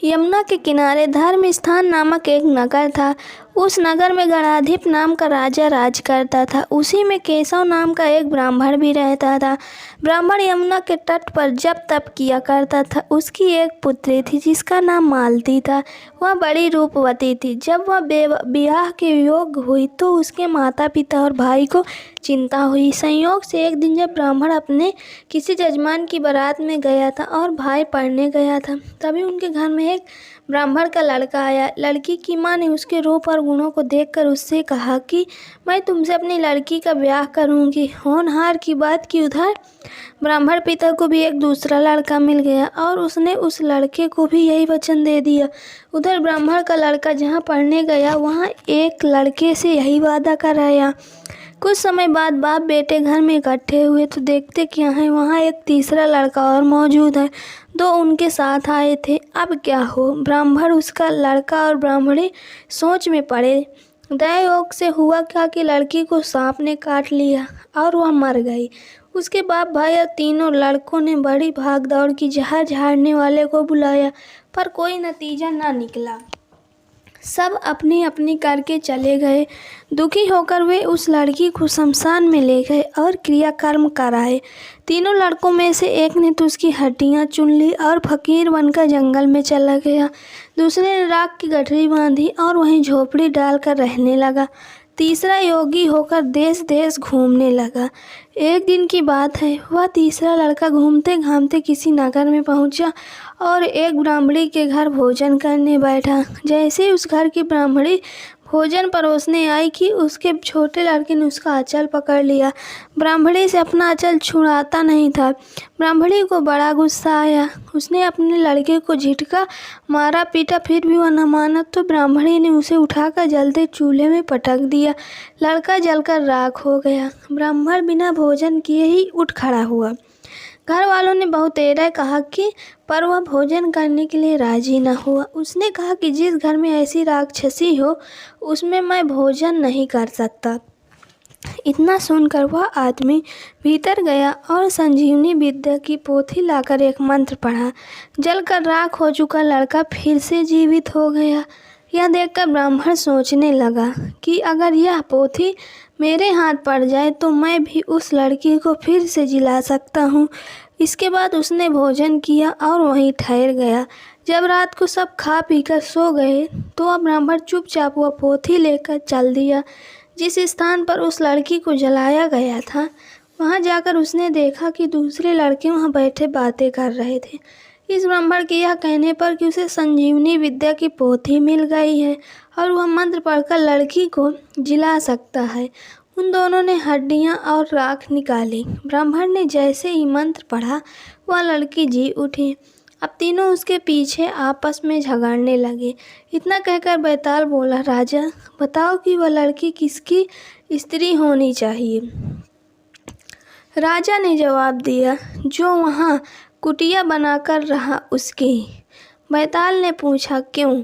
यमुना के किनारे धर्म स्थान नामक एक नगर था। उस नगर में गणाधिप नाम का राजा राज करता था। उसी में केशव नाम का एक ब्राह्मण भी रहता था। ब्राह्मण यमुना के तट पर जप तप किया करता था। उसकी एक पुत्री थी जिसका नाम मालती था। वह बड़ी रूपवती थी। जब वह ब्याह के योग्य हुई तो उसके माता पिता और भाई को चिंता हुई। संयोग से एक दिन जब ब्राह्मण अपने किसी जजमान की बारात में गया था और भाई पढ़ने गया था, तभी उनके घर में एक ब्राह्मण का लड़का आया। लड़की की मां ने उसके रूप और गुणों को देखकर उससे कहा कि मैं तुमसे अपनी लड़की का ब्याह करूंगी। होनहार की बात की उधर ब्राह्मण पिता को भी एक दूसरा लड़का मिल गया और उसने उस लड़के को भी यही वचन दे दिया। उधर ब्राह्मण का लड़का जहाँ पढ़ने गया वहाँ एक लड़के से यही वादा कर आया। कुछ समय बाद बाप बेटे घर में इकट्ठे हुए तो देखते क्या है, वहाँ एक तीसरा लड़का और मौजूद है। दो उनके साथ आए थे। अब क्या हो? ब्राह्मण, उसका लड़का और ब्राह्मणी सोच में पड़े। दयायोग से हुआ क्या कि लड़की को सांप ने काट लिया और वह मर गई। उसके बाप भाई और तीनों लड़कों ने बड़ी भाग दौड़ की, जहर झाड़ने वाले को बुलाया, पर कोई नतीजा ना निकला। सब अपनी अपनी करके चले गए। दुखी होकर वे उस लड़की को शमशान में ले गए और क्रियाकर्म कराए। तीनों लड़कों में से एक ने तो उसकी हड्डियां चुन ली और फकीर बनकर जंगल में चला गया। दूसरे ने राख की गठरी बांधी और वहीं झोपड़ी डालकर रहने लगा। तीसरा योगी होकर देश देश घूमने लगा। एक दिन की बात है, वह तीसरा लड़का घूमते घामते किसी नगर में पहुंचा और एक ब्राह्मणी के घर भोजन करने बैठा। जैसे ही उस घर की ब्राह्मणी भोजन परोसने आई कि उसके छोटे लड़के ने उसका आंचल पकड़ लिया। ब्राह्मणी से अपना आंचल छुड़ाता नहीं था। ब्राह्मणी को बड़ा गुस्सा आया। उसने अपने लड़के को झिटका मारा पीटा, फिर भी वह न माना तो ब्राह्मणी ने उसे उठाकर जलते चूल्हे में पटक दिया। लड़का जलकर राख हो गया। ब्राह्मण बिना भोजन किए ही उठ खड़ा हुआ। घर वालों ने बहुतेरे कहा कि पर वह भोजन करने के लिए राजी न हुआ। उसने कहा कि जिस घर में ऐसी राक्षसी हो उसमें मैं भोजन नहीं कर सकता। इतना सुनकर वह आदमी भीतर गया और संजीवनी विद्या की पोथी लाकर एक मंत्र पढ़ा। जलकर राख हो चुका लड़का फिर से जीवित हो गया। यह देखकर ब्राह्मण सोचने लगा कि अगर यह पोथी मेरे हाथ पड़ जाए तो मैं भी उस लड़की को फिर से जिला सकता हूँ। इसके बाद उसने भोजन किया और वहीं ठहर गया। जब रात को सब खा पीकर सो गए तो वह ब्राह्मण चुपचाप वह पोथी लेकर चल दिया। जिस स्थान पर उस लड़की को जलाया गया था वहाँ जाकर उसने देखा कि दूसरे लड़के वहाँ बैठे बातें कर रहे थे। इस ब्राह्मण के यह कहने पर कि उसे संजीवनी विद्या की पोथी मिल गई है और वह मंत्र पढ़कर लड़की को जिला सकता है, उन दोनों ने हड्डियां और राख निकाली। ब्राह्मण ने जैसे ही मंत्र पढ़ा वह लड़की जी उठी। अब तीनों उसके पीछे आपस में झगड़ने लगे। इतना कहकर बैताल बोला, राजा बताओ कि वह लड़की किसकी स्त्री होनी चाहिए। राजा ने जवाब दिया, जो वहाँ कुटिया बनाकर रहा उसकी। बैताल ने पूछा, क्यों?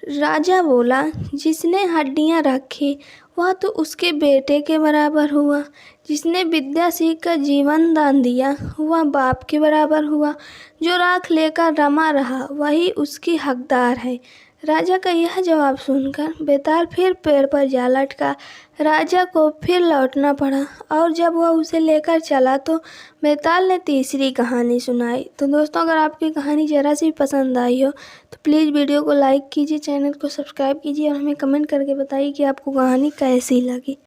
राजा बोला, जिसने हड्डियां रखी वह तो उसके बेटे के बराबर हुआ। जिसने विद्या सीख कर जीवन दान दिया वह बाप के बराबर हुआ। जो राख लेकर रमा रहा वही उसकी हकदार है। राजा का यह जवाब सुनकर बैताल फिर पेड़ पर जा लटका। राजा को फिर लौटना पड़ा और जब वह उसे लेकर चला तो बैताल ने तीसरी कहानी सुनाई। तो दोस्तों, अगर आपकी कहानी ज़रा सी पसंद आई हो तो प्लीज़ वीडियो को लाइक कीजिए, चैनल को सब्सक्राइब कीजिए और हमें कमेंट करके बताइए कि आपको कहानी कैसी लगी।